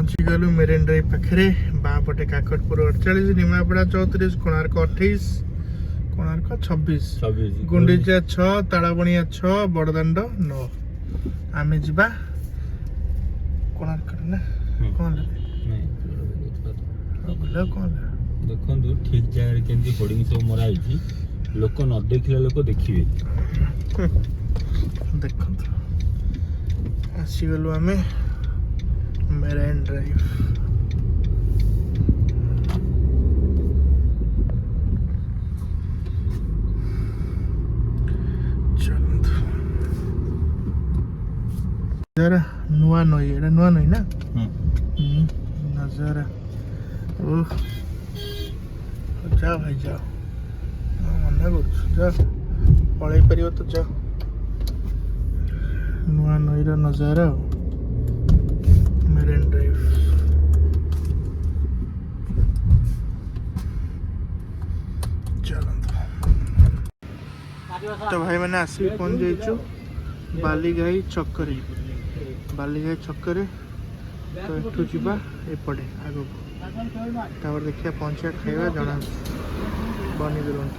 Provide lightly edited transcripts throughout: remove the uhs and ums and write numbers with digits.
पहुँची गलु मेरेन ड्राइव पाखे बापटे काकटपुर 48 निमापड़ा 34 कोणार्क 28 कोणार्क 26 गुंडीचा 6 ताड़ाबणिया 6 बड़दाण्ड 9 आमे जिबा कोणार्क ना कौन देखो ठीक जगह केमती होर्डिंग सब मरा लोक न देखिले लोक देखिए देखो आसीगलु आमे मेरेन ड्राइव चलतु जरा नुआ नई एटा नुआ नई ना नजारा ओह जाओ भाई जाओ मना कर जा पलि पार तो जा नुआ नईर नजारा मेरेन ड्राइव चलते तो भाई मैंने आसिक पहुंच जाइछु बालीघाई छकरे तो एठू जीवा एपटे आगो तापर देखिया पहुंचा खाइबा जना बनी दिलन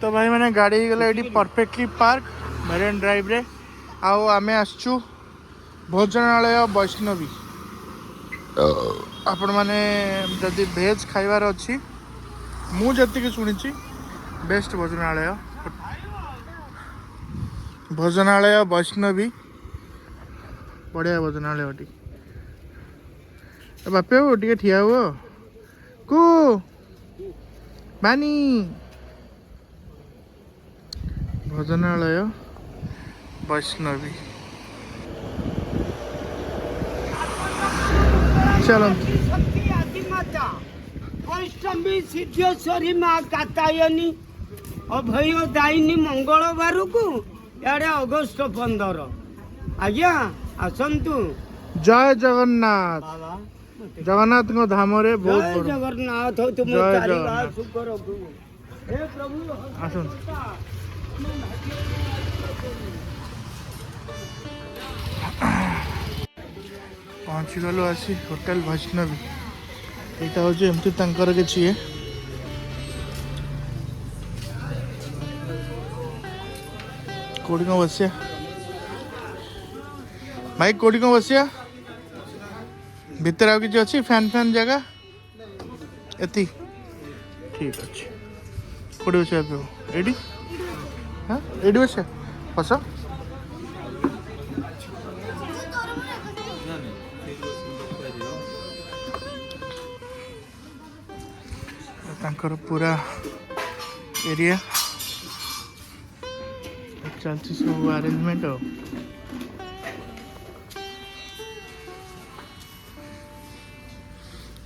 तो भाई मैंने गाड़ी गला एडी परफेक्टली पार्क मेरेन ड्राइव रे आओ आमे आसचु भोजनालय वैष्णवी आपण माने जदि भेज खाइबार अच्छी मु जति शुणी बेस्ट भोजनालय वैष्णवी बढ़िया भोजनालय टी बापे टे ठिया हुआ को बानी भोजनालय वैष्णवी चलो वैष्णवी सिद्धेश्वरी माँ कातायनी अभय दायिनी मंगलवार को यारे अगस्त 15 आज्ञा आसतु जय जगन्नाथ जगन्नाथ को धाम रे बहुत जय जगन्नाथ हो तुम जय चारि जगन्नाथ। बार शुक्र हो हे प्रभु आसन पहुँची गलु आसी होटल वैष्णवी यहाँ हूँ एमती तांकर किसी है कोड़ी कौन बसिया भाई कोड़ी कौन बसिया भितर आउ किसी अच्छी फैन फैन जगह एति ठीक अच्छे कोड़ी बसिया पे एडी हाँ एडी बसिया बस तांकर पूरा एरिया चलती सब अरेंजमेंट हो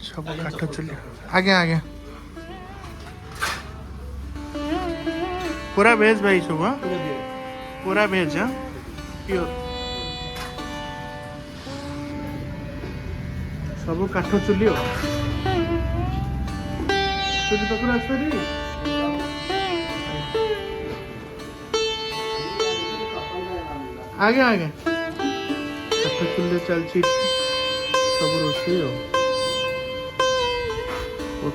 सब काठ चुली आगे आगे पूरा भेज भाई सब हाँ पूरा भेज हाँ प्योर सब काठ चुली हो चुली पाखु आसरी आगे आगे काठ चुली चलती सब रोषे हो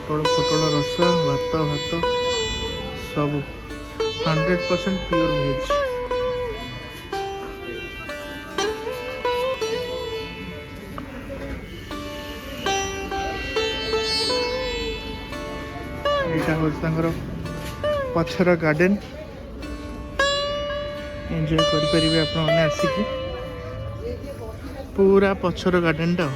पोटल रस भात भात सब 100% प्योर भेज यहाँ हूँ पछर गार्डन एंजॉय करें आप आसिक पूरा पछर गार्डन टा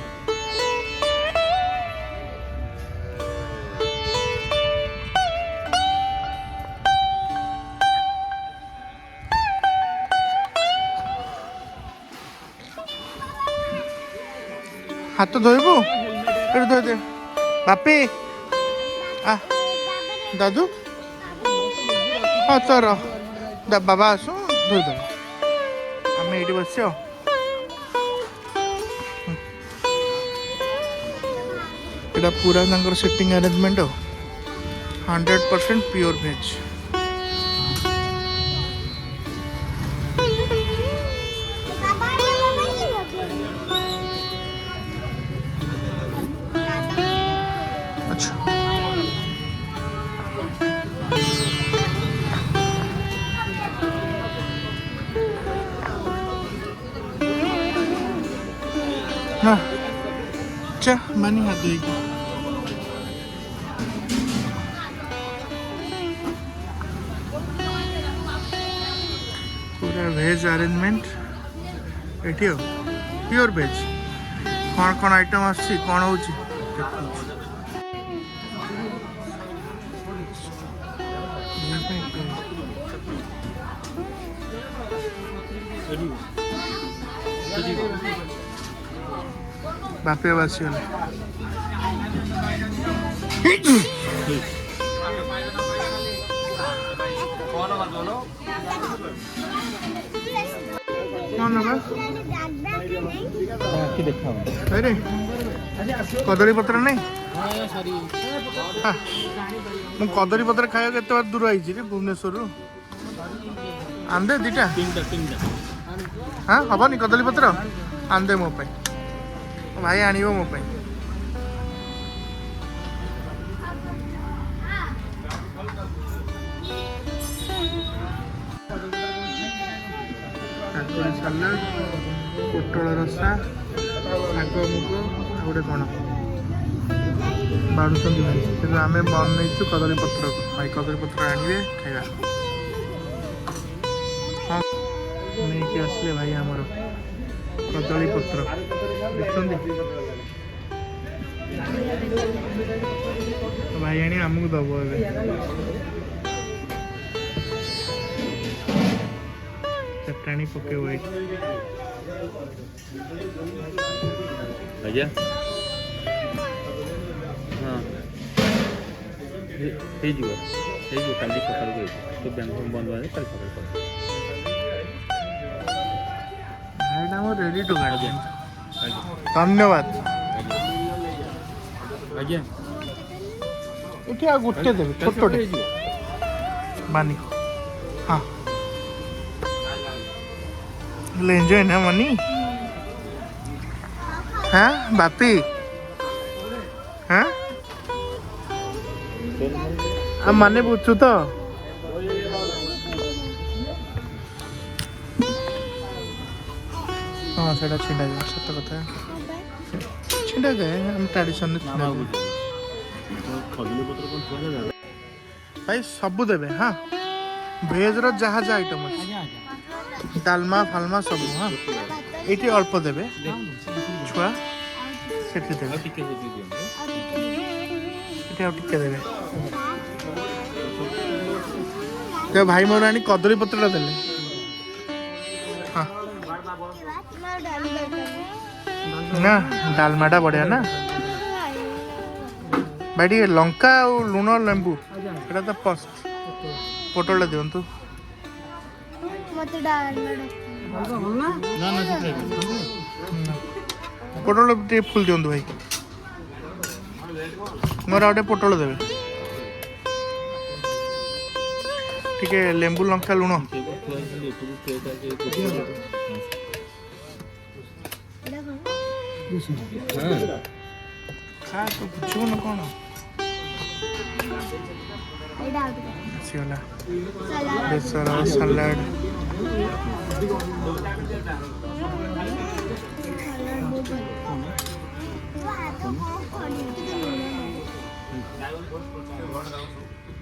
हाथ धोबू ये धो दे बापी आ दादू हाँ चल बाबा आसु धोईदेव आम ये बस यहाँ पूरा सेटिंग अरेंजमेंट 100% प्योर भेज ନା ଚା ମାନି ହାତ ଧୋଇକି पूरा वेज अरेंजमेंट एठी हो प्योर वेज कौन कौन आइटम आसी कौन होची बापे बासी वाले कौन होगा अरे कदली पत्र नहीं मु कदली पत्र खाया केते बार दूर आइछि रे भुवनेश्वर रु आंदे दीटा हाँ हबनी कदली पत्र आंदे मो पे भाई आनिबो मो पे सलाड पोटल रसा शाग मुग गोटे कौन बाढ़ुंट भाई तेज आम बनईचु कदली पत्र भाई कदली पत्र आने खाଇବା हाँ नहीं आसले भाई आमर कदली पत्र देखते भाई आनी आमको दब ए चटाणी पकेब आज्ञा हाँ काली सकाल को तो बैंक बंद हुआ कल सकाल रेडी टू गार्ड धन्यवाद आज्ञा ये गोटे देवे छोटे मानी हाँ एंजॉय ना मनी हाँ बापी हाँ हम माने पूछू तो हाँ सेटा छिंडा जाए सत कथा छिंडा जाए हम ट्रेडिशन भाई सब देवे हाँ भेज रो जहा जहा आइटम अच्छे डालमा फालमा सब हाँ ये अल्प देवे छुआ से देवे देवे तो भाई मोर आनी कदली पत्र देले हाँ ना डालमाटा बढ़िया ना भाई टे लंका और लुण लेंबू एटा तो फर्स्ट पोटल दिंतु पोटल टे फुल दिंतु भाई मोर आउटे पोटल देवे टिके लेंबू लंका लुण खा तो बुझू न कौन बेसर सलाड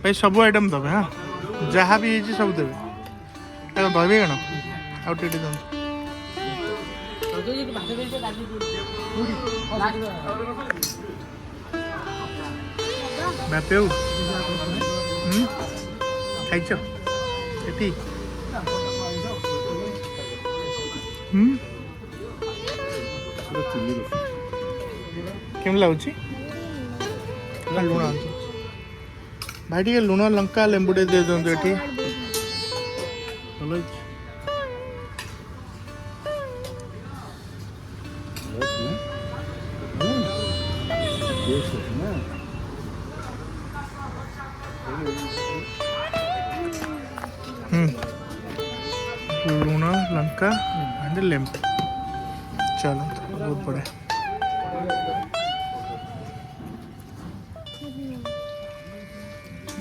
भाई सब आइटम देवे हाँ जहाँ भी है सब देवे दबे कण आउ टे बापेउ खाइछ एटी केम लाଗୁଛି लुण भाई टे लुण लंका लेंबू टे दे दिंतु एटी भल लुण लंका एंड लेंबू चलो बहुत बढ़िया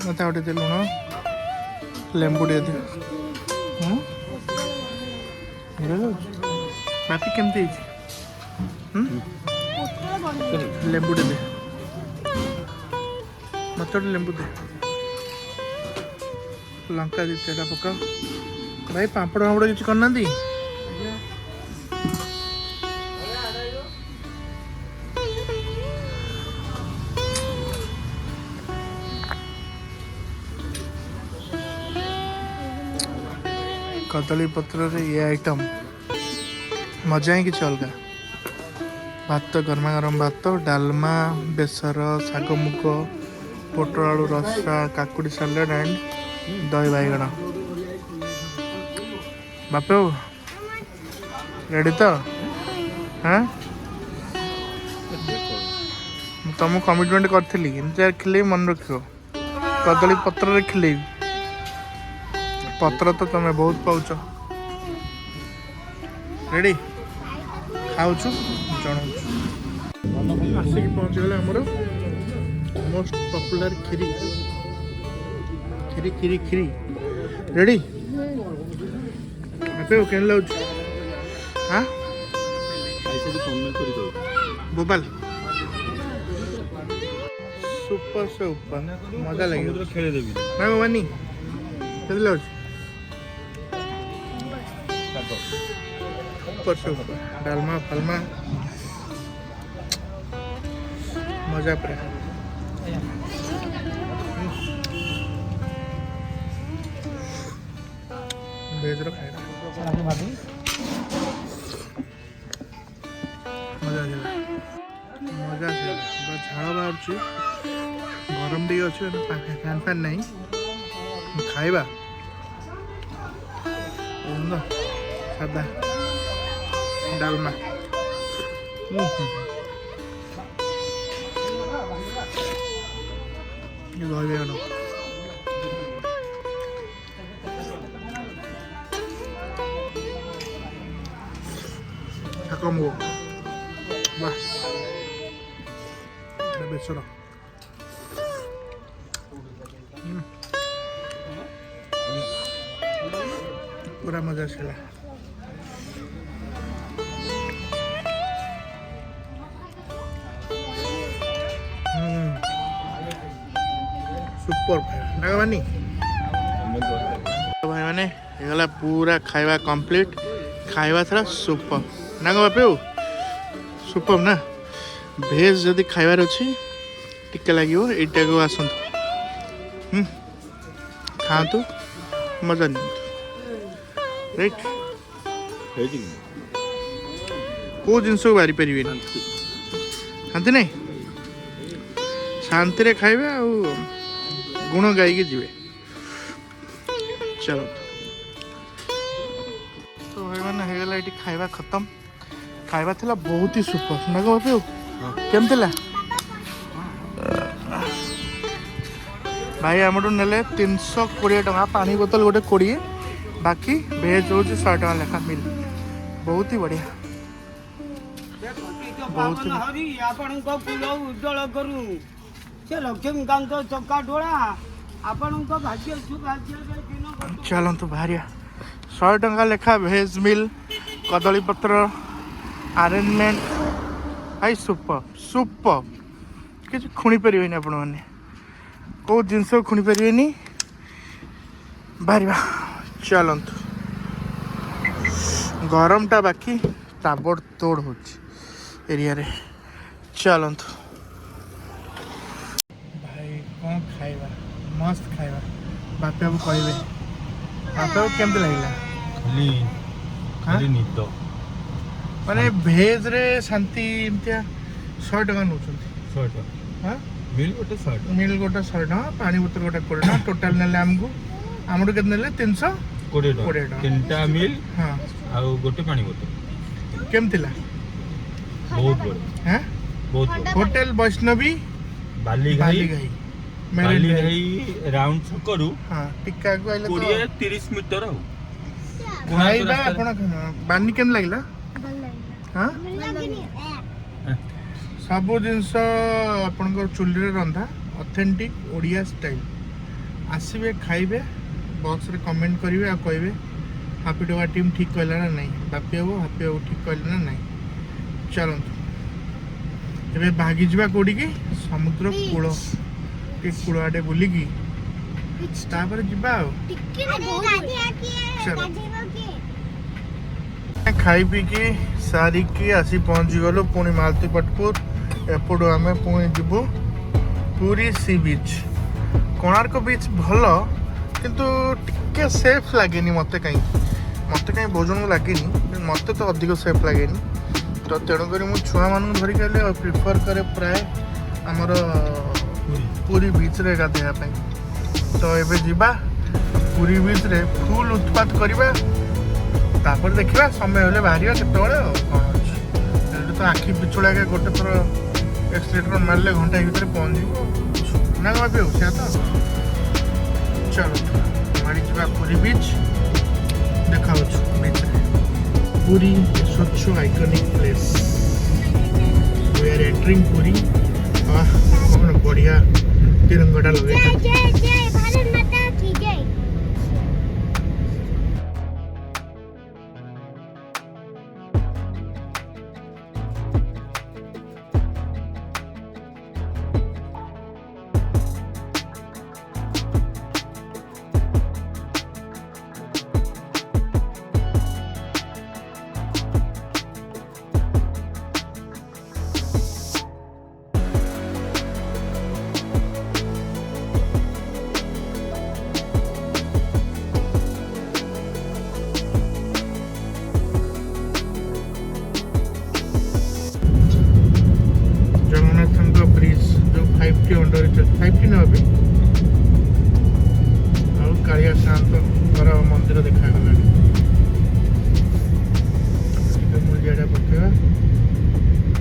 मत आउटे दे लुण लेंबू टे दे बापी केमती लेंबू दे मत लेंबू दे लंका दी तेरा पका भाई पापड़ फापड़ किसी करना कदली पत्र रे ये आइटम मजा ही किसी अलग भात गरमा गरम भात डालमा बेसर शाग मुग पोटल आलू रसा काकुड़ी सालाड एंड दही बैगण बापू रेडी तो हाँ तुम कमिटमेंट करी खिले मन रख कदली पत्र रे खिले पत्र तो तुम्हें बहुत पाउच रेडी खाऊ जनाऊँ आसिक पहुँचीगला आमर most popular Kheri Kheri Kheri Kheri ready आपे केन लाउच हाँ भोपाल सुपर से ऊपर मजा लगे खेले देवी ना मानी केन लाउच ऊपर से ऊपर डालमा फलमा मजा पर भेज रो खाए मजा मजा झाड़ बाहर गरम टे अच्छे फैन फैन नहीं खाइबा सादा डालमा बेसर पूरा मजा आसला सुपर भाई मैंने ये पूरा खाଇବା कंप्लीट खाଇବା था सुपर ना बापू सुपर ना भेज जदि खाइबार अच्छी टिके लगे यहाँ को आसतु खातु मजा नि राइट कौ जिनस को बारी पारे शांति नहीं शांति खाइबे आ गुण गाइके जीवे चलो तो भाई मैंने होगला ये खाଇବା खत्म खाଇବା थिला बहुत ही सुपर ना बापू केम थिला भाई आम ने 320 टका पानी बोतल गोटे 20 बाकी भेज हूँ 100 टका लेखा मिल बहुत ही बढ़िया बहुत फूल उज्जवल करू से लक्ष्मीकांत चक्का डोला आपण भाग्य सुभाग्य चलतु बाहर 100 टका लेखा भेज मिल कदली पत्र अरेंजमेंट आई सुपर सुपर किसी खुणी पारे आपण मैंने कौ जिनस खुणी पारे बाहर चलतु गरमटा बाकी ताबड़ तोड़ हो एरिया रे चलतु भाई कौन खाइबा मस्त खाइबा बापे अब कहबे बापे अब केमते लागला खाली निद माने भेज रे शांति इमतिया 100 टका नउछंती 100 टका हां मिल गोटे 100 टका मिल गोटे 100 टका पानी बोतल गोटे 20 टका टोटल नेले हमको हमरो केत नेले 320 टका तीनटा मिल हां आ गोटे पानी बोतल केम थिला बहुत बड़े हैं बहुत बड़े होटल वैष्णवी बालीघाई बालीघाई राउंड करू हां टिक्का को आइले 20-30 मीटर हो खाइबा आपण बानी केम लागला हां सब जिनस आपनकर चुल्ली रे रंधा ऑथेंटिक ओडिया स्टाइल आसीबे खाइबे बॉक्स रे कमेंट करिवे आ कहबे हैप्पी टू टीम ठीक कहला ना नहीं बापी बाबू हैप्पी बाबू ठीक कहला ना नहीं चलंतु ଏବେ ଭାଗି ଯିବା କୋଉଠିକି ସମୁଦ୍ର କୂଳ ଟିକେ କୂଳ ଆଡେ ବୁଲିକି ତାପରେ ଯିବା ଆଉ ଚलो ଖାଇ ପିଇକି ସାରିକି ଆସି ପହଞ୍ଚି ଗଲୁ ପୁଣି ମାଲତୀ ପଟପୁର ଏପଟୁ ଆମେ ପୁଣି ଯିବୁ Puri sea beach Konark beach ଭଲ କିନ୍ତୁ ଟିକେ ସେଫ୍ ଲାଗେନି ମୋତେ କାହିଁ ବହୁତ ଜଣଙ୍କୁ ଲାଗେନି ମୋତେ ତ ଅଧିକ ସେଫ୍ ଲାଗେନି ତ ତେଣୁକରି ମୁଁ ଛୁଆମାନଙ୍କୁ ଧରିକି ହେଲେ ପ୍ରିଫର୍ କରେ ପ୍ରାୟ ଆମର ପୁରୀ ବିଚ୍ରେ ଗାଧୋଇବା ପାଇଁ ତ ଏବେ ଯିବା ପୁରୀ ବିଚ୍ରେ ଫୁଲ୍ ଉତ୍ପାତ କରିବା ତାପରେ ଦେଖିବା ସମୟ ହେଲେ ବାହାରିବା କେତେବେଳେ ଆଉ କ'ଣ ଅଛି ଏଠି ତ ଆଖି ପିଛୁଳାକେ ଗୋଟେ ଥର ଏକ୍ସିଲେଟର ମାରିଲେ ଘଣ୍ଟାଏ ଭିତରେ ପହଞ୍ଚିବ ନା କ'ଣ ବି ହଉ ସେୟା ତ ଚାଲ ମାଡ଼ି ଯିବା ପୁରୀ ବିଚ୍ ଦେଖାଉଛୁ ବିଚ୍ରେ ପୁରୀ ସ୍ୱଚ୍ଛ iconic place we are entering Puri कौन बढ़िया तिरंगाटा लगे ब्रिज जो 5T अंडर 5T ना अभी और कालिया शांत मंदिर देखा गला मुंडिया पकेवा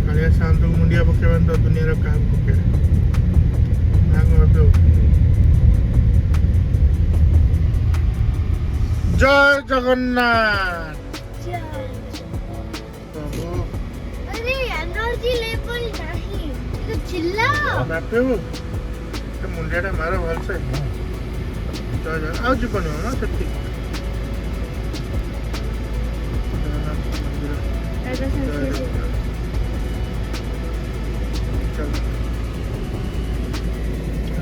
कालिया शांत मुंडिया पकेवा तो दुनिया क्या पके जय जगन्नाथ अरे एनर्जी लेवल नहीं तो चिल्ला बापे हो तो मुंडियाटा मारो भलसे जय जय आउ जीवन ना सेठी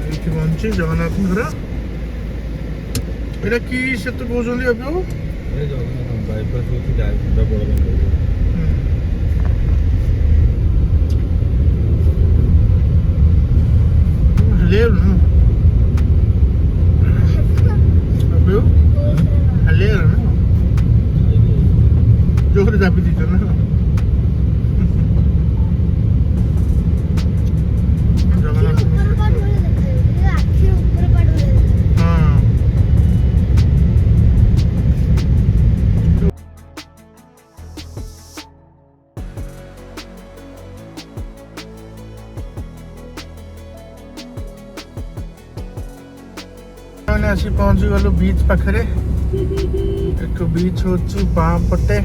ଏଠି ବଞ୍ଚି ଜଗନ୍ନାଥଙ୍କର ଏଇଟା କି ସେତୁ କହୁଛନ୍ତି ଏବେ ଜଗନ୍ନାଥ ବାଇପାସ୍ ହେଉଛି ଯାଇకుండా ବଡ଼ Halil no. Abu? Halil no. जोर दाबी दी ना जगन्नाथ हाँ मैंने आसी पहुंची गलु बीच पाखरे एक बीच होची बाँ पटे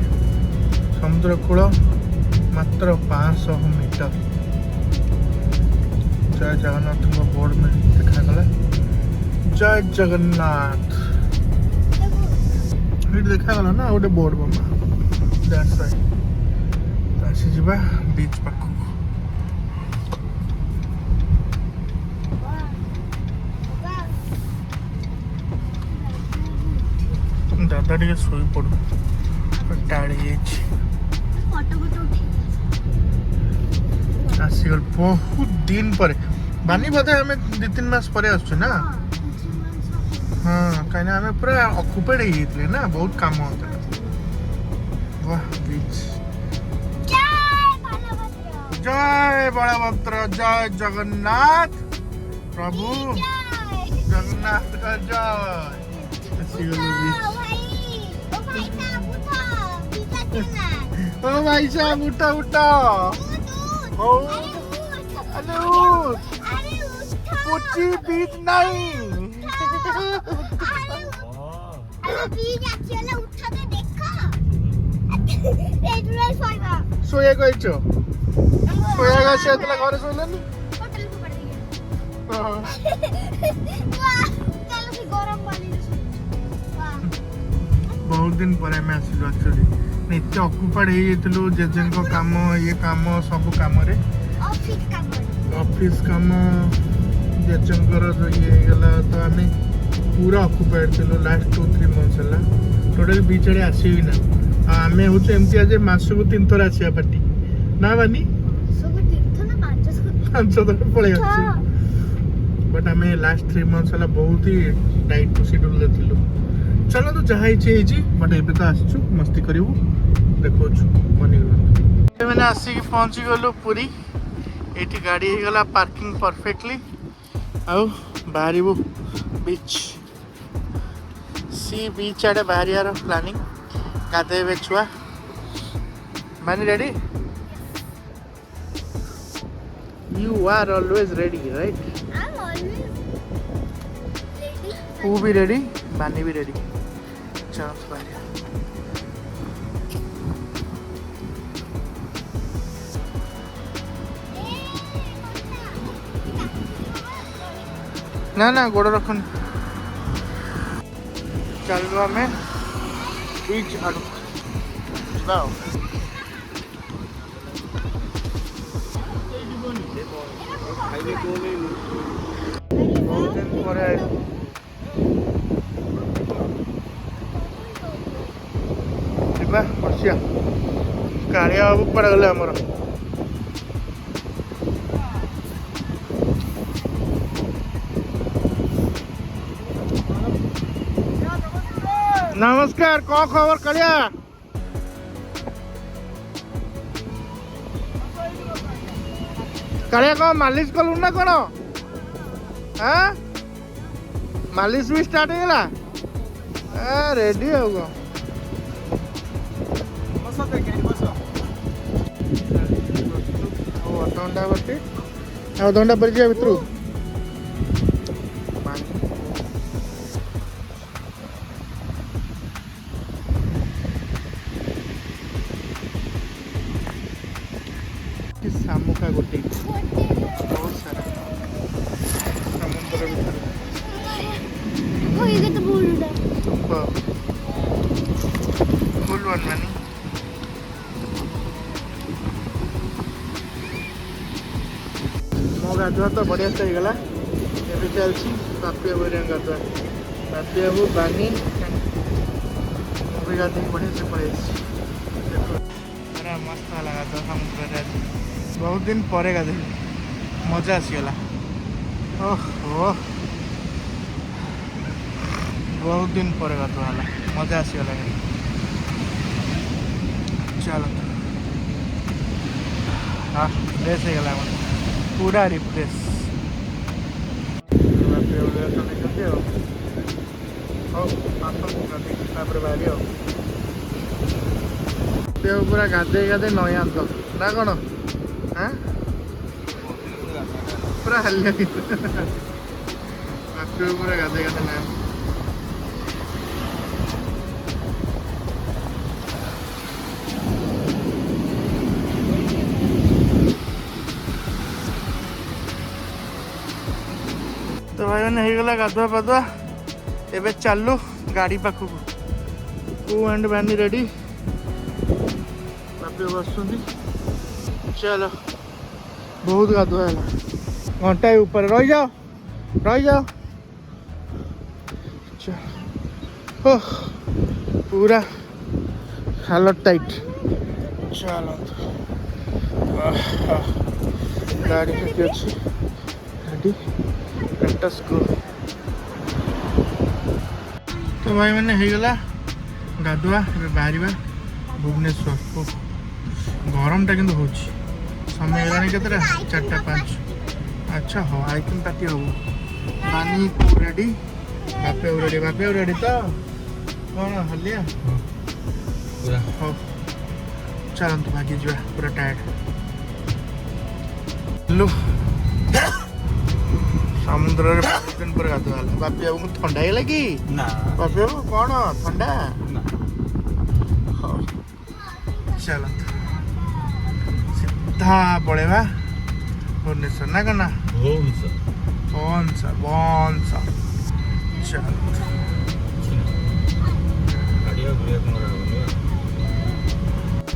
समुद्र कूल मात्र 500 मीटर जय जगन्नाथ बोर्ड में देखागला जय जगन्नाथ देखागला ना गोटे बोर्ड बना दैट्स राइट आसी जीवा बीच पाख दादा टे शोई पड़ू टाड़ी आसीगल बहुत दिन पर बानी बोधे हमें 2-3 मास पर आसु ना हाँ कहीं हमें पूरा ऑक्युपाइड हो जाते ना बहुत काम होता वाह बीच जय बलभद्र जय जगन्नाथ प्रभु जगन्नाथ का जय ओ भाई साहब उठा उठा ओ अरे कुछ बीच नहीं अरे बीच एक्चुअली उठा के देखा रेडुला सोइबा सोया गइछो सोया गइछ एतला घरे सोइलनी होटल को पड़ गया हां वाह चलो से गरम पानी वाह बहुत दिन पर मैं आसिलु एक्चुअली नित्य ऑक्युपाइड हे जेजेन को काम ये काम सब काम रे ऑफिस काम जेचंकर जो ये गला तो आमे पूरा ऑक्युपाइड थिलो लास्ट 2-3 मंथ्स हला टोटल बीच आड़े आसीबी ना आमे होचे एमती आज मासको 3 थर आसीया पार्टी ना बानी पांच थर पळे आसी बट आमे लास्ट 3 मंथ्स हला बहुत ही टाइट शेड्यूल ले थिलो चलो तो जहाँ इच्छे बट एबे तो आसछु मस्ती करिवु देखोछु बनी गला मैंने आसी की पहुंची गलु पुरी एठी गाड़ी ही गला पार्किंग परफेक्टली आउ बाहरिबु बीच सी बीच आड़े बाहरियार प्लानिंग गाधेबे छुआ मानी ready you are always ready right who भी रेडी बानी भी रेडी चलो बाहरिया ना ना गोड़ रखन चलो हमें बीच आड़ू जाओ बहुत दिन पर बसिया कालिया बाबू पड़ गले आमर नमस्कार कौन खबर कालिया कालिया कौन मालिश कलु ना कौन हाँ मालिश भी स्टार्ट हो गला रेडी हो गो अधघंटा बटे अधघंटा पर जा भितर शामुका गोटे बहुत सारा समुद्र फुल वन मानी मो गाधुआ तो बढ़िया से गला ये चलती बापिया बोरिया गाधुआ बापिया वो बानी भी गाधे बढ़िया से पड़े पूरा मस्त लगा तो समुद्र बहुत दिन पर गाधे मजा आसीगला ओहो बहुत दिन पर गाधुआ है मजा आसीगला चलो हाँ फ्रेश हो गला पूरा रिफ्रेश पूरा गाधे गाधे नई आंत ना कौन हाँ पूरा हालिया पूरा गाधे गाधे ना तो भाई मैंने होगला गाधुआ पाधुआ एबे चलू गाड़ी पाखक टू एंड बानी रेडी बापे बस चलो बहुत गाधुआ है घंटा ऊपर रही जाओ चलो पूरा हालत टाइट चलो गाड़ी अच्छी गाड़ी तो भाई मैंने होगला गाधुआ बाहर भुवनेश्वर गरम टा कि समय है के 4:05 अच्छा हाँ आइकन पार्टी हम बानी रेडी बापे रेडी तो कौन हलिया हाँ चलते भागी जा पूरा टायर्ड लो समुद्र दिन पर गाधुआ बापी बाबू ठंडा है लगी ना बापी बाबू कौन ठंडा चलो सीधा पड़ेगा भुवनेश्वर ना करना चलो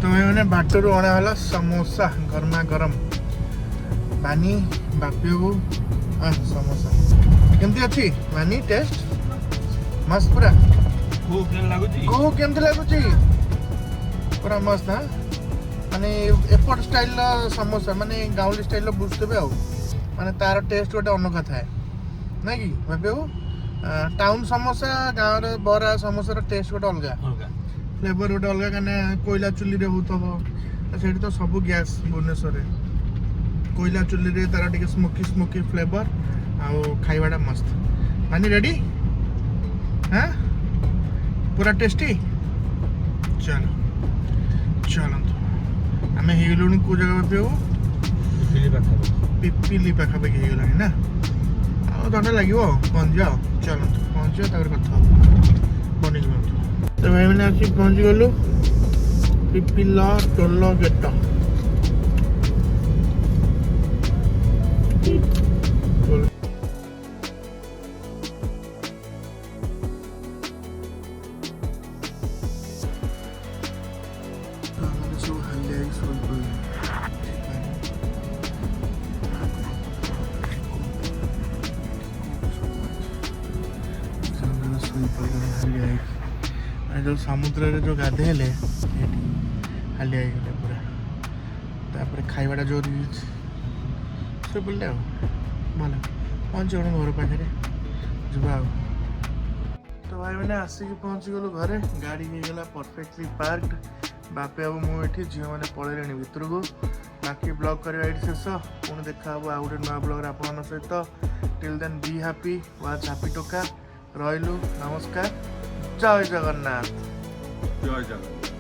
तो मैंने बाटर अणा समोसा गरमा गरम बानी बापी बाबू समोसा केमती अच्छी बानी टेस्ट मस्त पूरा को केमती लगुची पूरा मस्त हाँ माने एपट स्टाइल समोसा माने गाँवली स्टाइल बुझते माने तार टेस्ट गोटे अनोखा थाए ना कि बापी बाबू टाउन समोसा गाँव बरा समोसार टेस्ट गोटे अलग फ्लेवर गोटे अलग क्या कोयला चुली रे होता से तो सब गैस भुवनेश्वर कोयला चुली रे तार टिके स्मोकी स्मोकी फ्लेवर आउ खाइबाटा मस्त मानी रेडी हाँ पूरा टेस्टी चलो चलतु आम हो कौ जगह पे पिपिली पाखापाखि हो गला ना आधा लगे पहुँच जाओ चलतु पहुँच कथा बनी तो भाई मैंने आसिक पहुँच गलु पिपिला टोल गेट जो समुद्र रे जो गाधेले हालिया गले पूरा तापर खाइबाटा जो से बोलते भल पहुँच गल घर पाखे जा तो भाई मैंने आसिक पहुँची गलु घरे गाड़ी होगा परफेक्टली पार्कड बापे बाबू मुझे झील मैंने पलैले भितर को बाकी ब्लॉग करवा ये शेष पुणी देखा आउ गोटे नुआ ब्लॉग आप सहित till then be happy watch happy टोका रहिलु नमस्कार जय जगन्नाथ जय जगन्नाथ।